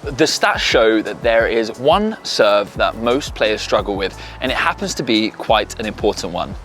The stats show that there is one serve that most players struggle with, and it happens to be quite an important one.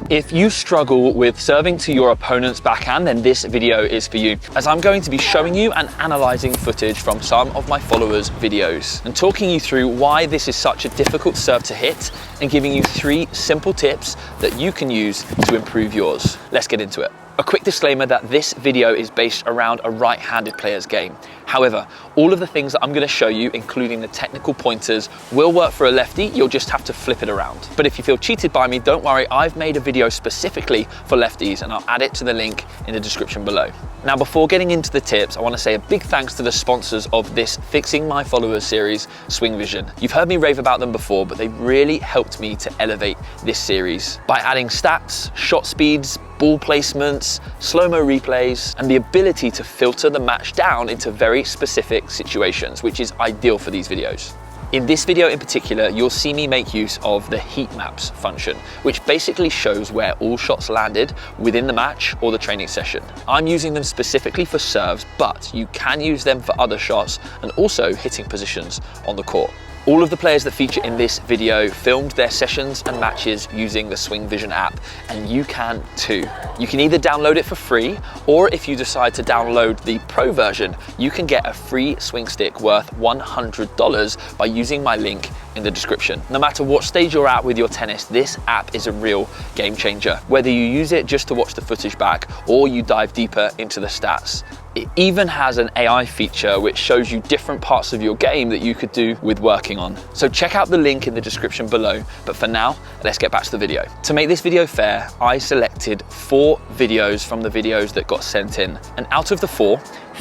If you struggle with serving to your opponent's backhand, then this video is for you, as I'm going to be showing you and analysing footage from some of my followers' videos and talking you through why this is such a difficult serve to hit and giving you 3 simple tips that you can use to improve yours. Let's get into it. A quick disclaimer that this video is based around a right-handed player's game. However, all of the things that I'm going to show you, including the technical pointers, will work for a lefty. You'll just have to flip it around. But if you feel cheated by me, don't worry, I've made a video specifically for lefties and I'll add it to the link in the description below. Now, before getting into the tips, I want to say a big thanks to the sponsors of this Fixing My Followers series, SwingVision. You've heard me rave about them before, but they really helped me to elevate this series by adding stats, shot speeds, ball placements, slow-mo replays, and the ability to filter the match down into very specific situations, which is ideal for these videos. In this video in particular, you'll see me make use of the heat maps function, which basically shows where all shots landed within the match or the training session. I'm using them specifically for serves, but you can use them for other shots and also hitting positions on the court. All of the players that feature in this video filmed their sessions and matches using the SwingVision app, and you can too. You can either download it for free, or if you decide to download the pro version, you can get a free swing stick worth $100 by using my link in the description. No matter what stage you're at with your tennis, this app is a real game changer. Whether you use it just to watch the footage back or you dive deeper into the stats. It even has an AI feature which shows you different parts of your game that you could do with working on. So check out the link in the description below, but for now, let's get back to the video. To make this video fair, I selected 4 videos from the videos that got sent in, and out of the 4,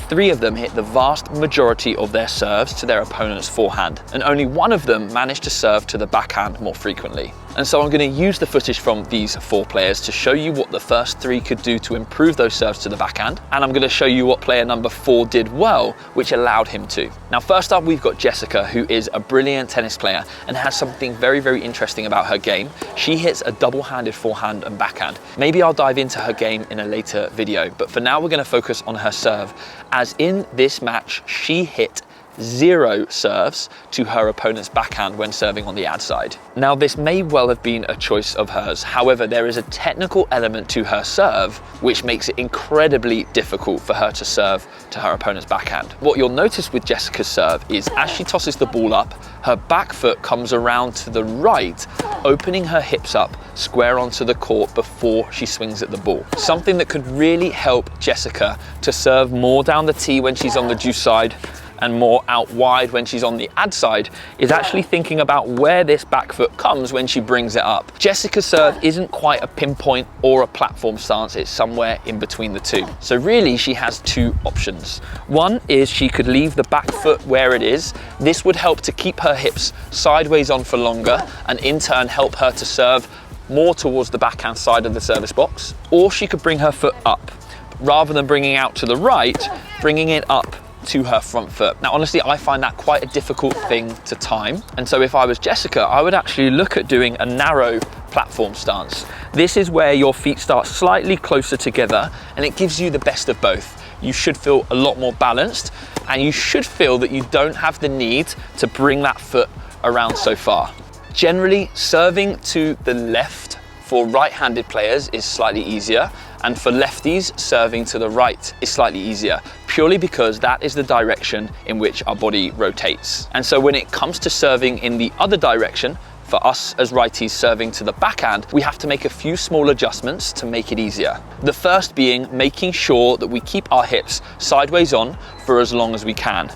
3 of them hit the vast majority of their serves to their opponent's forehand, and only 1 of them managed to serve to the backhand more frequently. And so I'm going to use the footage from these 4 players to show you what the first 3 could do to improve those serves to the backhand, and I'm going to show you what player number 4 did well, which allowed him to. Now, first up, we've got Jessica, who is a brilliant tennis player and has something very, very interesting about her game. She hits a double-handed forehand and backhand. Maybe I'll dive into her game in a later video, but for now we're going to focus on her serve, as in this match, she hit 0 serves to her opponent's backhand when serving on the ad side. Now, this may well have been a choice of hers. However, there is a technical element to her serve which makes it incredibly difficult for her to serve to her opponent's backhand. What you'll notice with Jessica's serve is as she tosses the ball up, her back foot comes around to the right, opening her hips up square onto the court before she swings at the ball. Something that could really help Jessica to serve more down the tee when she's on the juice side and more out wide when she's on the ad side is actually thinking about where this back foot comes when she brings it up. Jessica's serve isn't quite a pinpoint or a platform stance, it's somewhere in between the two. So really she has 2 options. One is she could leave the back foot where it is. This would help to keep her hips sideways on for longer and in turn help her to serve more towards the backhand side of the service box. Or she could bring her foot up. Rather than bringing out to the right, bringing it up to her front foot. Now, honestly, I find that quite a difficult thing to time. And so if I was Jessica, I would actually look at doing a narrow platform stance. This is where your feet start slightly closer together and it gives you the best of both. You should feel a lot more balanced and you should feel that you don't have the need to bring that foot around so far. Generally, serving to the left for right-handed players is slightly easier, and for lefties, serving to the right is slightly easier, purely because that is the direction in which our body rotates. And so when it comes to serving in the other direction, for us as righties serving to the backhand, we have to make a few small adjustments to make it easier. The first being making sure that we keep our hips sideways on for as long as we can.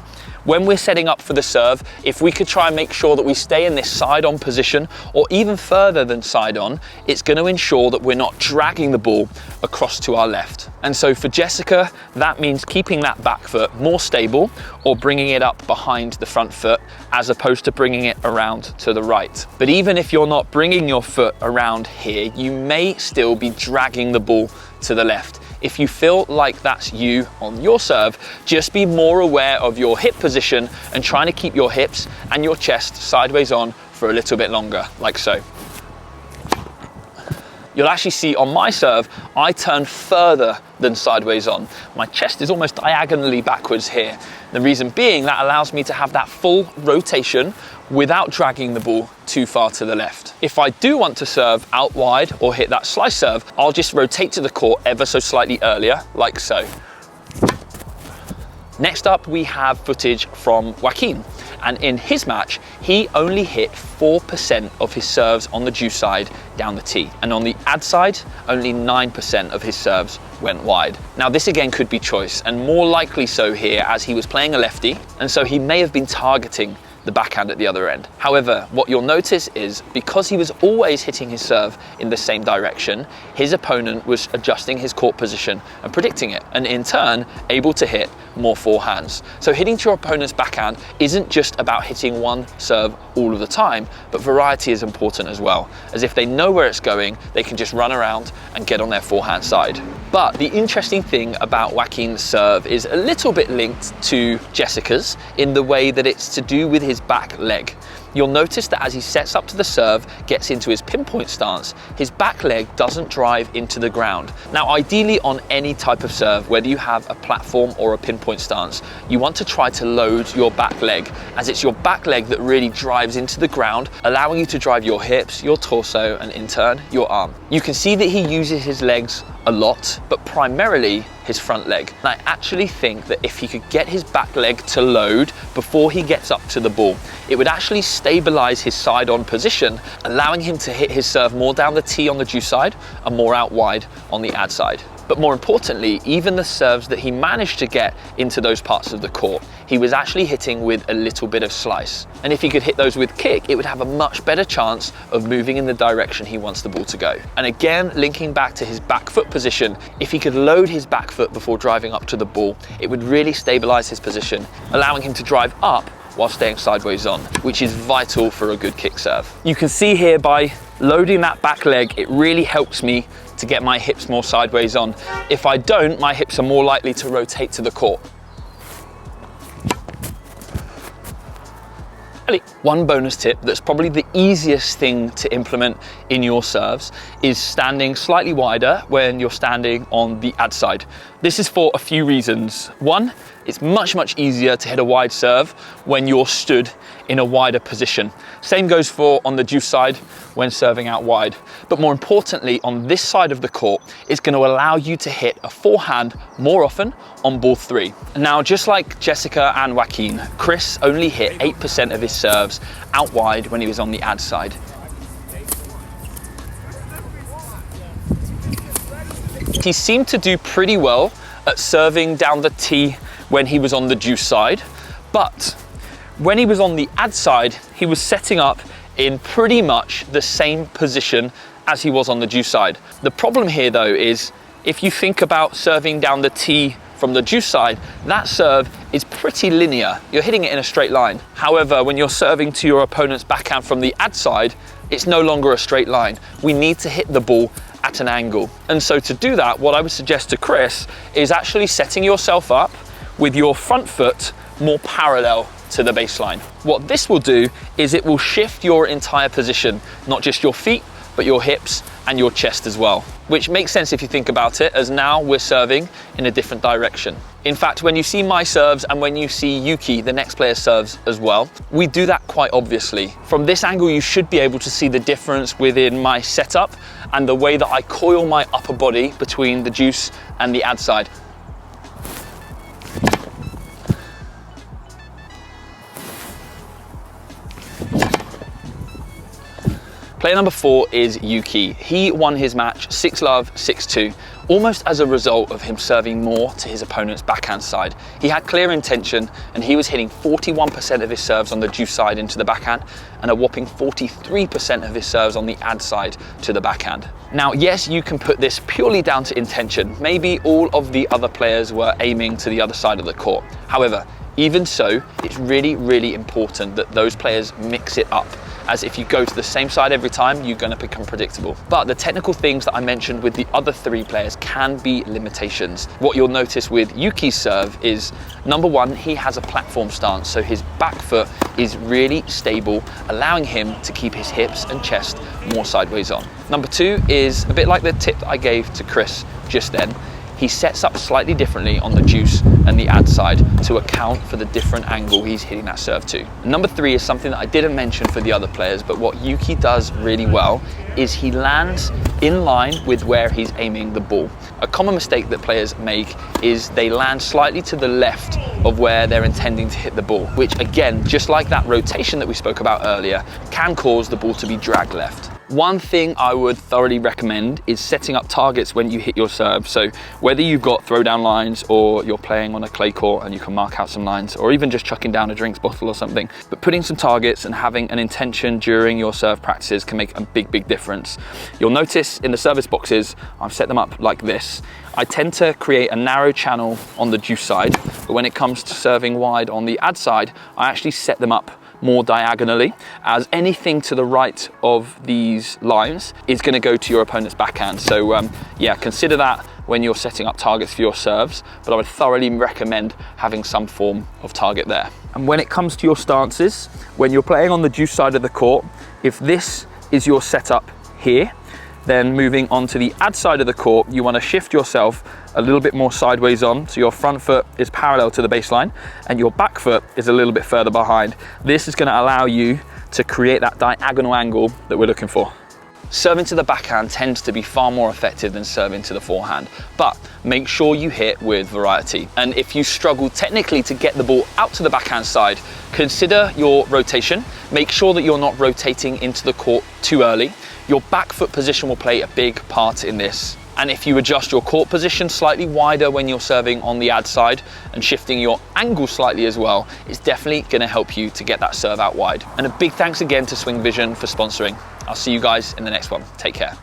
When we're setting up for the serve, if we could try and make sure that we stay in this side-on position, or even further than side-on, it's going to ensure that we're not dragging the ball across to our left. And so for Jessica, that means keeping that back foot more stable, or bringing it up behind the front foot, as opposed to bringing it around to the right. But even if you're not bringing your foot around here, you may still be dragging the ball to the left. If you feel like that's you on your serve, just be more aware of your hip position and trying to keep your hips and your chest sideways on for a little bit longer, like so. You'll actually see on my serve, I turn further than sideways on. My chest is almost diagonally backwards here. The reason being that allows me to have that full rotation without dragging the ball too far to the left. If I do want to serve out wide or hit that slice serve, I'll just rotate to the court ever so slightly earlier, like so. Next up, we have footage from Waqin. And in his match, he only hit 4% of his serves on the deuce side down the tee. And on the ad side, only 9% of his serves went wide. Now this again could be choice, and more likely so here as he was playing a lefty, and so he may have been targeting the backhand at the other end. However, what you'll notice is because he was always hitting his serve in the same direction, his opponent was adjusting his court position and predicting it, and in turn, able to hit more forehands. So hitting to your opponent's backhand isn't just about hitting one serve all of the time, but variety is important as well, as if they know where it's going, they can just run around and get on their forehand side. But the interesting thing about Waqin's serve is a little bit linked to Jessica's in the way that it's to do with his back leg. You'll notice that as he sets up to the serve, gets into his pinpoint stance, his back leg doesn't drive into the ground. Now, ideally on any type of serve, whether you have a platform or a pinpoint stance, you want to try to load your back leg, as it's your back leg that really drives into the ground, allowing you to drive your hips, your torso, and in turn, your arm. You can see that he uses his legs a lot, but primarily his front leg. And I actually think that if he could get his back leg to load before he gets up to the ball, it would actually stabilize his side on position, allowing him to hit his serve more down the tee on the deuce side and more out wide on the ad side. But more importantly, even the serves that he managed to get into those parts of the court, he was actually hitting with a little bit of slice. And if he could hit those with kick, it would have a much better chance of moving in the direction he wants the ball to go. And again, linking back to his back foot position, if he could load his back foot before driving up to the ball, it would really stabilize his position, allowing him to drive up while staying sideways on, which is vital for a good kick serve. You can see here by loading that back leg, it really helps me to get my hips more sideways on. If I don't, my hips are more likely to rotate to the court. One bonus tip that's probably the easiest thing to implement in your serves is standing slightly wider when you're standing on the ad side. This is for a few reasons. One, it's much easier to hit a wide serve when you're stood in a wider position. Same goes for on the deuce side when serving out wide. But more importantly, on this side of the court, it's going to allow you to hit a forehand more often on ball 3. Now, just like Jessica and Waqin, Chris only hit 8% of his serves out wide when he was on the ad side. He seemed to do pretty well at serving down the tee when he was on the deuce side, but when he was on the ad side, he was setting up in pretty much the same position as he was on the deuce side. The problem here though is if you think about serving down the tee from the deuce side, that serve is pretty linear. You're hitting it in a straight line. However, when you're serving to your opponent's backhand from the ad side, it's no longer a straight line. We need to hit the ball at an angle. And so to do that, what I would suggest to Chris is actually setting yourself up with your front foot more parallel to the baseline. What this will do is it will shift your entire position, not just your feet, but your hips and your chest as well, which makes sense if you think about it, as now we're serving in a different direction. In fact, when you see my serves and when you see Yuki, the next player's serves as well, we do that quite obviously. From this angle, you should be able to see the difference within my setup and the way that I coil my upper body between the deuce and the ad side. Player number 4 is Yuki. He won his match 6-love, 6-2, almost as a result of him serving more to his opponent's backhand side. He had clear intention and he was hitting 41% of his serves on the deuce side into the backhand and a whopping 43% of his serves on the ad side to the backhand. Now, yes, you can put this purely down to intention. Maybe all of the other players were aiming to the other side of the court. However, even so, it's really important that those players mix it up as if you go to the same side every time, you're going to become predictable. But the technical things that I mentioned with the other 3 players can be limitations. What you'll notice with Yuki's serve is, number 1, he has a platform stance, so his back foot is really stable, allowing him to keep his hips and chest more sideways on. Number 2 is a bit like the tip that I gave to Chris just then. He sets up slightly differently on the juice and the ad side to account for the different angle he's hitting that serve to. Number 3 is something that I didn't mention for the other players, but what Yuki does really well is he lands in line with where he's aiming the ball. A common mistake that players make is they land slightly to the left of where they're intending to hit the ball, which again, just like that rotation that we spoke about earlier, can cause the ball to be dragged left. One thing I would thoroughly recommend is setting up targets when you hit your serve. So whether you've got throwdown lines or you're playing on a clay court and you can mark out some lines, or even just chucking down a drinks bottle or something, but putting some targets and having an intention during your serve practices can make a big difference. You'll notice in the service boxes, I've set them up like this. I tend to create a narrow channel on the juice side, but when it comes to serving wide on the ad side, I actually set them up more diagonally, as anything to the right of these lines is going to go to your opponent's backhand. So yeah, consider that when you're setting up targets for your serves, but I would thoroughly recommend having some form of target there. And when it comes to your stances, when you're playing on the juice side of the court, if this is your setup here, then moving on to the ad side of the court, you want to shift yourself a little bit more sideways on, so your front foot is parallel to the baseline and your back foot is a little bit further behind. This is going to allow you to create that diagonal angle that we're looking for. Serving to the backhand tends to be far more effective than serving to the forehand, but make sure you hit with variety. And if you struggle technically to get the ball out to the backhand side, consider your rotation. Make sure that you're not rotating into the court too early. Your back foot position will play a big part in this. And if you adjust your court position slightly wider when you're serving on the ad side and shifting your angle slightly as well, it's definitely going to help you to get that serve out wide. And a big thanks again to SwingVision for sponsoring. I'll see you guys in the next one. Take care.